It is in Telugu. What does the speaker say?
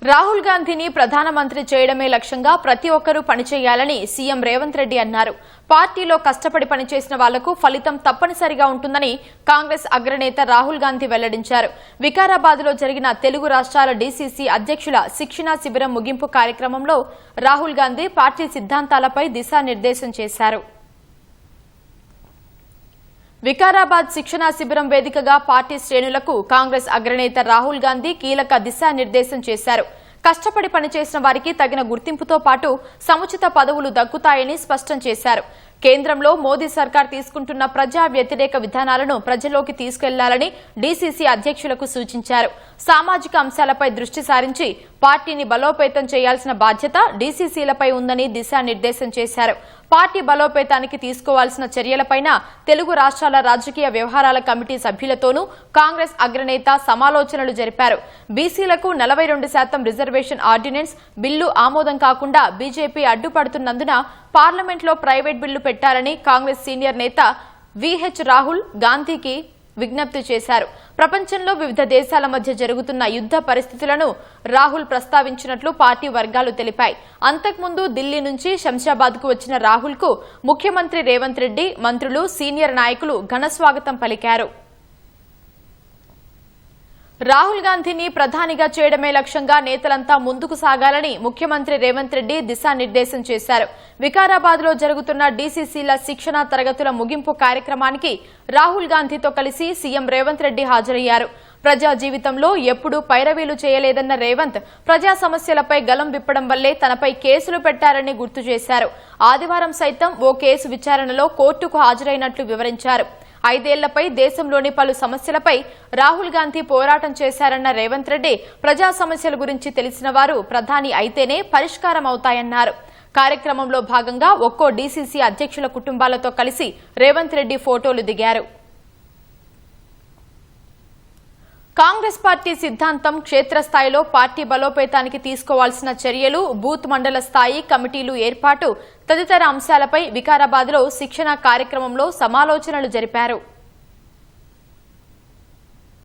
రాహుల్ గాంధీని ప్రధానమంత్రి చేయడమే లక్ష్యంగా ప్రతి ఒక్కరూ పనిచేయాలని సీఎం రేవంత్ రెడ్డి అన్నారు. పార్టీలో కష్టపడి పనిచేసిన వాళ్లకు ఫలితం తప్పనిసరిగా ఉంటుందని కాంగ్రెస్ అగ్రనేత రాహుల్ గాంధీ వెల్లడించారు. వికారాబాద్లో జరిగిన తెలుగు రాష్ట్రాల డీసీసీ అధ్యక్షుల శిక్షణా శిబిరం ముగింపు కార్యక్రమంలో రాహుల్ గాంధీ పార్టీ సిద్ధాంతాలపై దిశానిర్దేశం చేశారు. వికారాబాద్ శిక్షణా శిబిరం వేదికగా పార్టీ శ్రేణులకు కాంగ్రెస్ అగ్రనేత రాహుల్ గాంధీ కీలక దిశానిర్దేశం చేశారు. కష్టపడి పనిచేసిన వారికి తగిన గుర్తింపుతో పాటు సముచిత పదవులు దక్కుతాయని స్పష్టం చేశారు. కేంద్రంలో మోదీ సర్కార్ తీసుకుంటున్న ప్రజా వ్యతిరేక విధానాలను ప్రజల్లోకి తీసుకెళ్లాలని డీసీసీ అధ్యక్షులకు సూచించారు. సామాజిక అంశాలపై దృష్టి సారించి పార్టీని బలోపేతం చేయాల్సిన బాధ్యత డీసీసీలపై ఉందని దిశానిర్దేశం చేశారు. పార్టీ బలోపేతానికి తీసుకోవాల్సిన చర్యలపైన తెలుగు రాష్ట్రాల రాజకీయ వ్యవహారాల కమిటీ సభ్యులతోనూ కాంగ్రెస్ అగ్రనేత సమాలోచనలు జరిపారు. బీసీలకు 42% రిజర్వేషన్ ఆర్డినెన్స్ బిల్లు ఆమోదం కాకుండా బీజేపీ అడ్డుపడుతున్నందున పార్లమెంట్లో ప్రైవేట్ బిల్లు పెట్టాలని కాంగ్రెస్ సీనియర్ నేత వీహెచ్ రాహుల్ గాంధీకి విజ్ఞప్తి చేశారు. ప్రపంచంలో వివిధ దేశాల మధ్య జరుగుతున్న యుద్ధ పరిస్థితులను రాహుల్ ప్రస్తావించినట్లు పార్టీ వర్గాలు తెలిపాయి. అంతకుముందు ఢిల్లీ నుంచి శంషాబాద్కు వచ్చిన రాహుల్ కు ముఖ్యమంత్రి రేవంత్ రెడ్డి, మంత్రులు, సీనియర్ నాయకులు ఘనస్వాగతం పలికారు. రాహుల్ గాంధీని ప్రధానిగా చేయడమే లక్ష్యంగా నేతలంతా ముందుకు సాగాలని ముఖ్యమంత్రి రేవంత్ రెడ్డి దిశానిర్దేశం చేశారు. వికారాబాద్లో జరుగుతున్న డీసీసీల శిక్షణా తరగతుల ముగింపు కార్యక్రమానికి రాహుల్ గాంధీతో కలిసి సీఎం రేవంత్ రెడ్డి హాజరయ్యారు. ప్రజా జీవితంలో ఎప్పుడూ పైరవీలు చేయలేదన్న రేవంత్ ప్రజా సమస్యలపై గలం విప్పడం వల్లే తనపై కేసులు పెట్టారని గుర్తు చేశారు. ఆదివారం సైతం ఓ కేసు విచారణలో కోర్టుకు హాజరైనట్లు వివరించారు. 5 ఏళ్లపై దేశంలోని పలు సమస్యలపై రాహుల్ గాంధీ పోరాటం చేశారన్న రేవంత్ రెడ్డి ప్రజా సమస్యల గురించి తెలిసిన వారు ప్రధాని అయితేనే పరిష్కారం అవుతాయన్నారు. కార్యక్రమంలో భాగంగా ఒక్కో డీసీసీ అధ్యక్షుల కుటుంబాలతో కలిసి రేవంత్ రెడ్డి ఫోటోలు దిగారు. కాంగ్రెస్ పార్టీ సిద్ధాంతం క్షేత్రస్థాయిలో పార్టీ బలోపేతానికి తీసుకోవాల్సిన చర్యలు, బూత్ మండల స్థాయి కమిటీలు ఏర్పాటు తదితర అంశాలపై వికారాబాద్లో శిక్షణా కార్యక్రమంలో సమాలోచనలు జరిపారు.